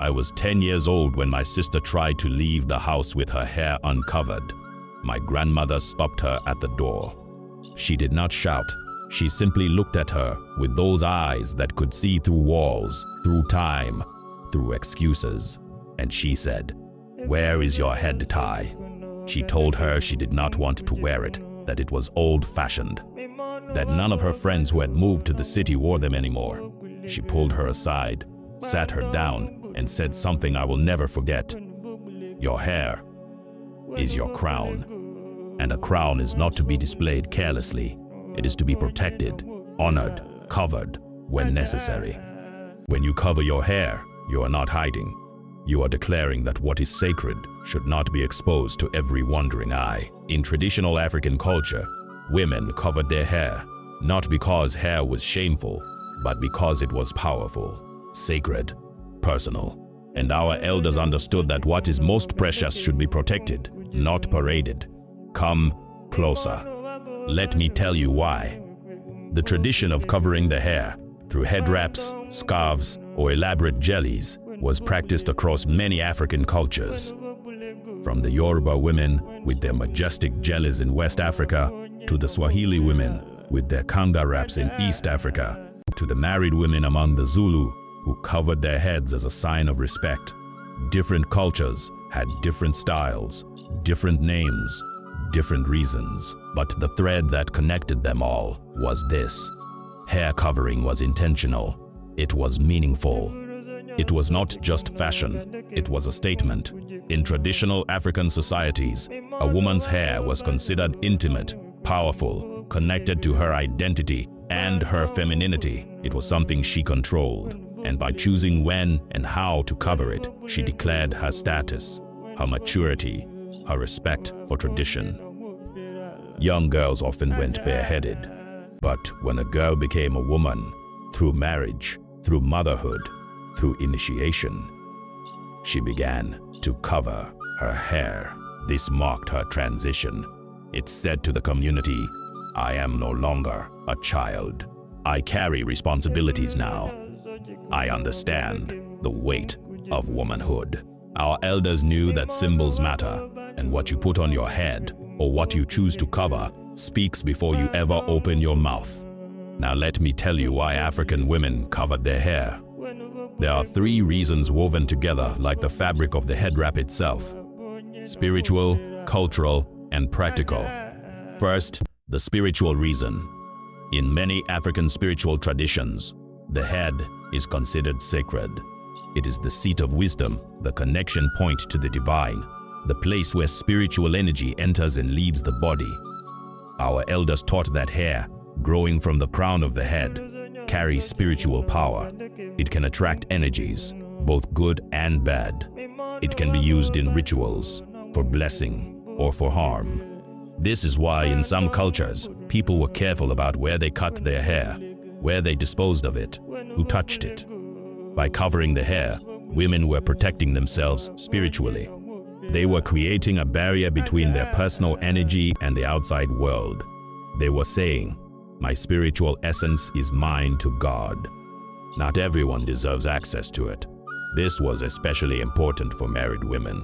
I was 10 years old when my sister tried to leave the house with her hair uncovered. My grandmother stopped her at the door. She did not shout. She simply looked at her with those eyes that could see through walls, through time, through excuses. And she said, "Where is your head tie?" She told her she did not want to wear it, that it was old-fashioned, that none of her friends who had moved to the city wore them anymore. She pulled her aside, sat her down, and said something I will never forget. "Your hair is your crown, and a crown is not to be displayed carelessly. It is to be protected, honored, covered when necessary. When you cover your hair, you are not hiding. You are declaring that what is sacred should not be exposed to every wandering eye." In traditional African culture, women covered their hair, not because hair was shameful, but because it was powerful, sacred, personal. And our elders understood that what is most precious should be protected, not paraded. Come closer. Let me tell you why. The tradition of covering the hair through head wraps, scarves, or elaborate jellies was practiced across many African cultures. From the Yoruba women with their majestic jellies in West Africa, to the Swahili women with their kanga wraps in East Africa, to the married women among the Zulu who covered their heads as a sign of respect. Different cultures had different styles, different names, different reasons, but the thread that connected them all was this: hair covering was intentional. It was meaningful. It was not just fashion, it was a statement. In traditional African societies, a woman's hair was considered intimate, powerful, connected to her identity and her femininity. It was something she controlled, and by choosing when and how to cover it, she declared her status, her maturity, her respect for tradition. Young girls often went bareheaded, but when a girl became a woman, through marriage, through motherhood, through initiation, she began to cover her hair. This marked her transition. It said to the community, "I am no longer a child. I carry responsibilities now. I understand the weight of womanhood." Our elders knew that symbols matter, and what you put on your head or what you choose to cover speaks before you ever open your mouth. Now let me tell you why African women covered their hair. There are 3 reasons woven together like the fabric of the head wrap itself: spiritual, cultural, and practical. First, the spiritual reason. In many African spiritual traditions, the head is considered sacred. It is the seat of wisdom, the connection point to the divine, the place where spiritual energy enters and leaves the body. Our elders taught that hair, growing from the crown of the head, carries spiritual power. It can attract energies, both good and bad. It can be used in rituals, for blessing, or for harm. This is why in some cultures, people were careful about where they cut their hair, where they disposed of it, who touched it. By covering the hair, women were protecting themselves spiritually. They were creating a barrier between their personal energy and the outside world. They were saying, "My spiritual essence is mine to God." Not everyone deserves access to it. This was especially important for married women.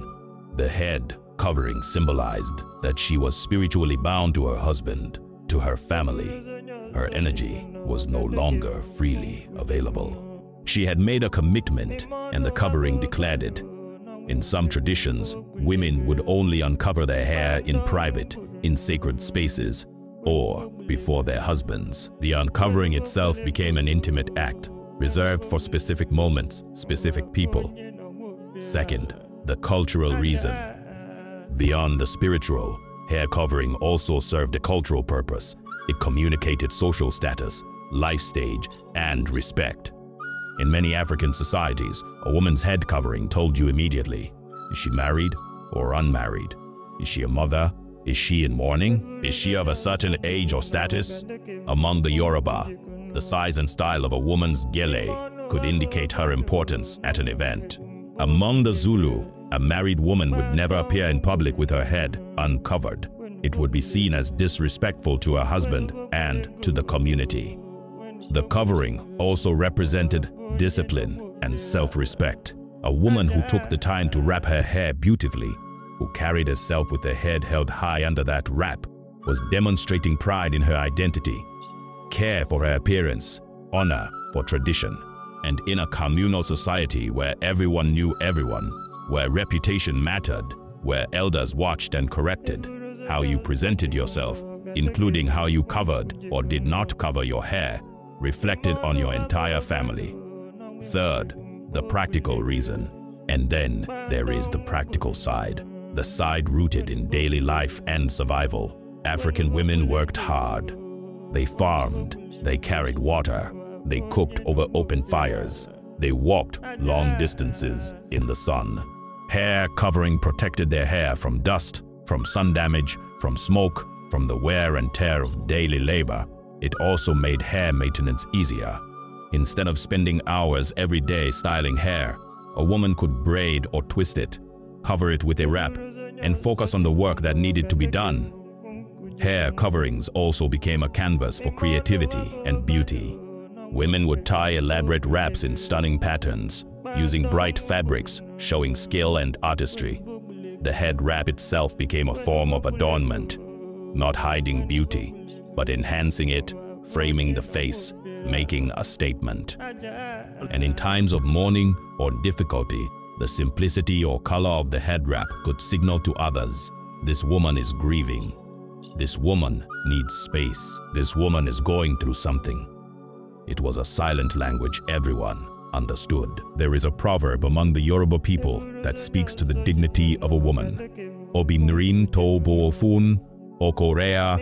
The head covering symbolized that she was spiritually bound to her husband, to her family. Her energy was no longer freely available. She had made a commitment, and the covering declared it. In some traditions, women would only uncover their hair in private, in sacred spaces, or before their husbands. The uncovering itself became an intimate act, reserved for specific moments, specific people. Second, the cultural reason. Beyond the spiritual, hair covering also served a cultural purpose. It communicated social status, life stage, and respect. In many African societies, a woman's head covering told you immediately, is she married or unmarried? Is she a mother? Is she in mourning? Is she of a certain age or status? Among the Yoruba, the size and style of a woman's gele could indicate her importance at an event. Among the Zulu, a married woman would never appear in public with her head uncovered. It would be seen as disrespectful to her husband and to the community. The covering also represented discipline and self-respect. A woman who took the time to wrap her hair beautifully, who carried herself with her head held high under that wrap, was demonstrating pride in her identity, care for her appearance, honor for tradition. And in a communal society where everyone knew everyone, where reputation mattered, where elders watched and corrected how you presented yourself, including how you covered or did not cover your hair, reflected on your entire family. Third, the practical reason. And then there is the practical side, the side rooted in daily life and survival. African women worked hard. They farmed, they carried water, they cooked over open fires, they walked long distances in the sun. Hair covering protected their hair from dust, from sun damage, from smoke, from the wear and tear of daily labor. It also made hair maintenance easier. Instead of spending hours every day styling hair, a woman could braid or twist it, cover it with a wrap, and focus on the work that needed to be done. Hair coverings also became a canvas for creativity and beauty. Women would tie elaborate wraps in stunning patterns, using bright fabrics, showing skill and artistry. The head wrap itself became a form of adornment, not hiding beauty, but enhancing it, framing the face, making a statement. And in times of mourning or difficulty, the simplicity or color of the head wrap could signal to others, this woman is grieving. This woman needs space. This woman is going through something. It was a silent language everyone understood. There is a proverb among the Yoruba people that speaks to the dignity of a woman. Obinrin to boofun, okorea,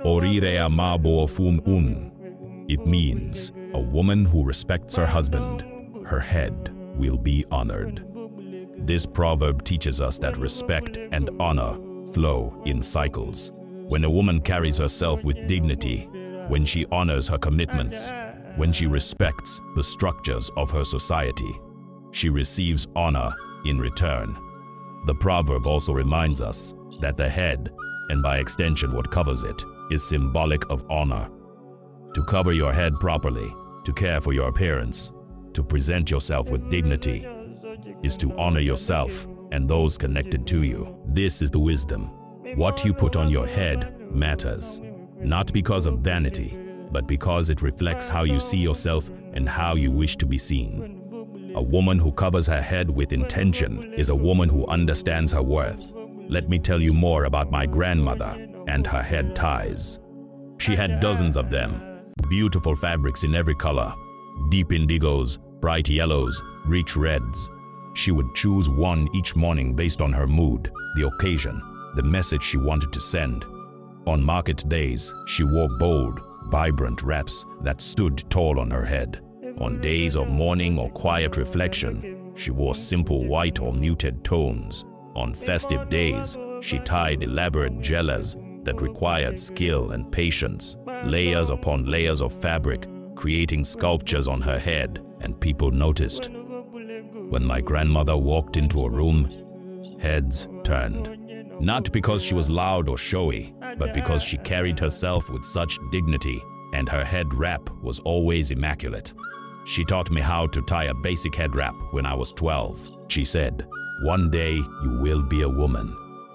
orirea ma boofun un. It means a woman who respects her husband, her head will be honored. This proverb teaches us that respect and honor flow in cycles. When a woman carries herself with dignity, when she honors her commitments, when she respects the structures of her society, she receives honor in return. The proverb also reminds us that the head, and by extension what covers it, is symbolic of honor. To cover your head properly, to care for your appearance, to present yourself with dignity, is to honor yourself and those connected to you. This is the wisdom. What you put on your head matters, not because of vanity, but because it reflects how you see yourself and how you wish to be seen. A woman who covers her head with intention is a woman who understands her worth. Let me tell you more about my grandmother and her head ties. She had dozens of them, beautiful fabrics in every color, deep indigos, bright yellows, rich reds. She would choose one each morning based on her mood, the occasion, the message she wanted to send. On market days, she wore bold, vibrant wraps that stood tall on her head. On days of mourning or quiet reflection, she wore simple white or muted tones. On festive days, she tied elaborate jellas that required skill and patience, layers upon layers of fabric, creating sculptures on her head, and people noticed. When my grandmother walked into a room, heads turned. Not because she was loud or showy, but because she carried herself with such dignity, and her head wrap was always immaculate. She taught me how to tie a basic head wrap when I was 12. She said, "One day you will be a woman,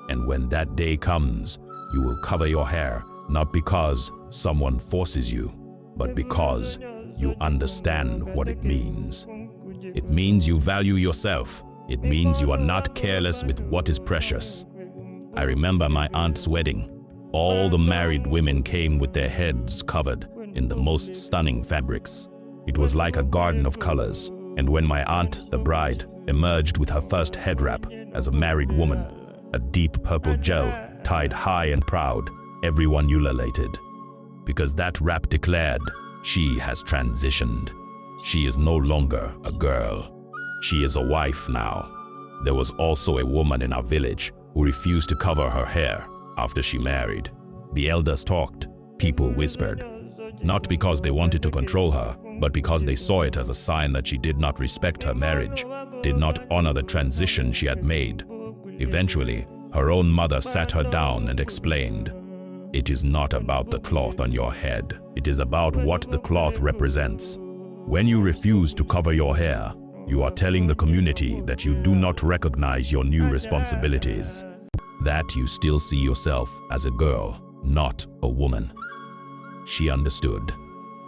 and when that day comes, you will cover your hair, not because someone forces you, but because you understand what it means. It means you value yourself. It means you are not careless with what is precious." I remember my aunt's wedding. All the married women came with their heads covered in the most stunning fabrics. It was like a garden of colors, and when my aunt, the bride, emerged with her first head wrap as a married woman, a deep purple gel tied high and proud, everyone ululated. Because that wrap declared, she has transitioned. She is no longer a girl. She is a wife now. There was also a woman in our village who refused to cover her hair after she married. The elders talked, people whispered, not because they wanted to control her, but because they saw it as a sign that she did not respect her marriage, did not honor the transition she had made. Eventually, her own mother sat her down and explained, "It is not about the cloth on your head. It is about what the cloth represents. When you refuse to cover your hair, You are telling the community that you do not recognize your new responsibilities, that you still see yourself as a girl, not a woman. She understood,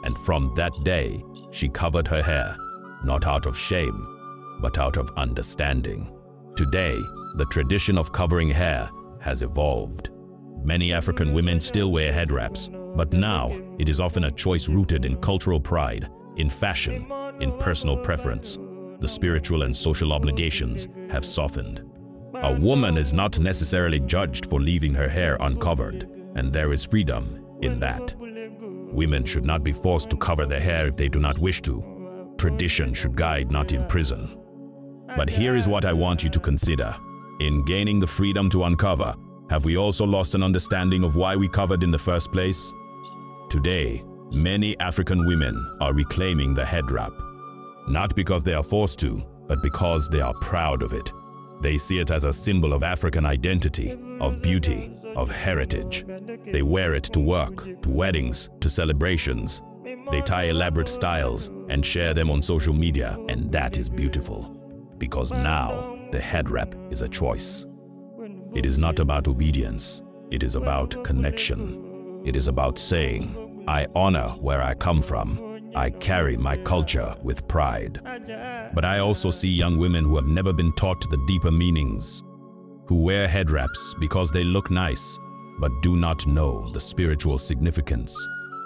and from that day, she covered her hair, not out of shame, but out of understanding. Today, the tradition of covering hair has evolved. Many African women still wear head wraps, but now it is often a choice rooted in cultural pride, in fashion, in personal preference. The spiritual and social obligations have softened. A woman is not necessarily judged for leaving her hair uncovered, and there is freedom in that. Women should not be forced to cover their hair if they do not wish to. Tradition should guide, not imprison. But here is what I want you to consider. In gaining the freedom to uncover, have we also lost an understanding of why we covered in the first place? Today, many African women are reclaiming the head wrap. Not because they are forced to, but because they are proud of it. They see it as a symbol of African identity, of beauty, of heritage. They wear it to work, to weddings, to celebrations. They tie elaborate styles and share them on social media, and that is beautiful. Because now, the head wrap is a choice. It is not about obedience. It is about connection. It is about saying, I honor where I come from. I carry my culture with pride. But I also see young women who have never been taught the deeper meanings, who wear head wraps because they look nice, but do not know the spiritual significance,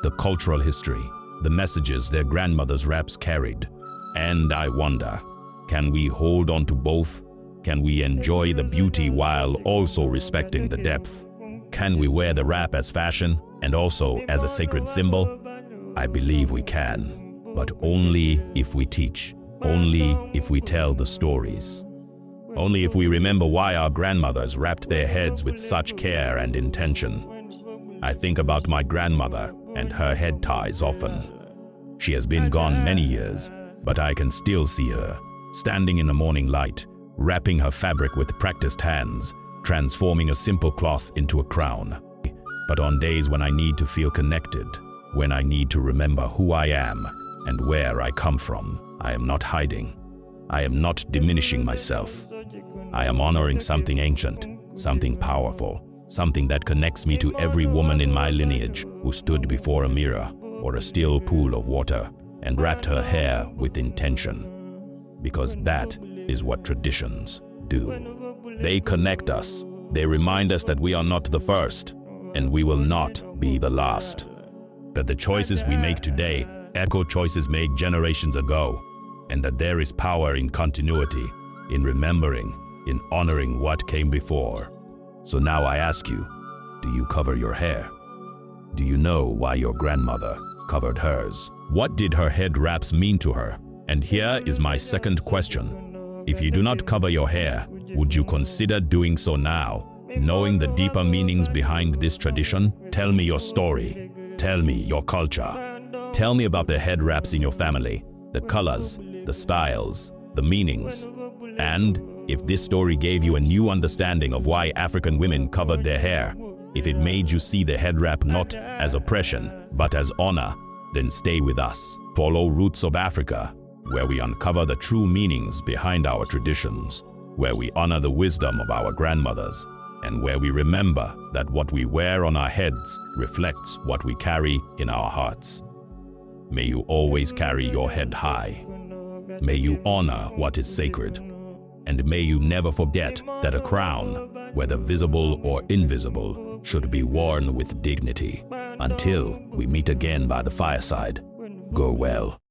the cultural history, the messages their grandmothers' wraps carried. And I wonder, can we hold on to both? Can we enjoy the beauty while also respecting the depth? Can we wear the wrap as fashion and also as a sacred symbol? I believe we can, but only if we teach, only if we tell the stories, only if we remember why our grandmothers wrapped their heads with such care and intention. I think about my grandmother and her head ties often. She has been gone many years, but I can still see her, standing in the morning light, wrapping her fabric with practiced hands, transforming a simple cloth into a crown. But on days when I need to feel connected, when I need to remember who I am and where I come from, I am not hiding. I am not diminishing myself. I am honoring something ancient, something powerful, something that connects me to every woman in my lineage who stood before a mirror or a still pool of water and wrapped her hair with intention. Because that is what traditions do. They connect us. They remind us that we are not the first, and we will not be the last. That the choices we make today echo choices made generations ago, and that there is power in continuity, in remembering, in honoring what came before. So now I ask you, do you cover your hair? Do you know why your grandmother covered hers? What did her head wraps mean to her? And here is my second question. If you do not cover your hair, would you consider doing so now, knowing the deeper meanings behind this tradition? Tell me your story. Tell me your culture. Tell me about the head wraps in your family, the colors, the styles, the meanings. And if this story gave you a new understanding of why African women covered their hair, if it made you see the head wrap not as oppression, but as honor, then stay with us. Follow Roots of Africa, where we uncover the true meanings behind our traditions, where we honor the wisdom of our grandmothers, and where we remember that what we wear on our heads reflects what we carry in our hearts. May you always carry your head high. May you honor what is sacred. And may you never forget that a crown, whether visible or invisible, should be worn with dignity. Until we meet again by the fireside, go well.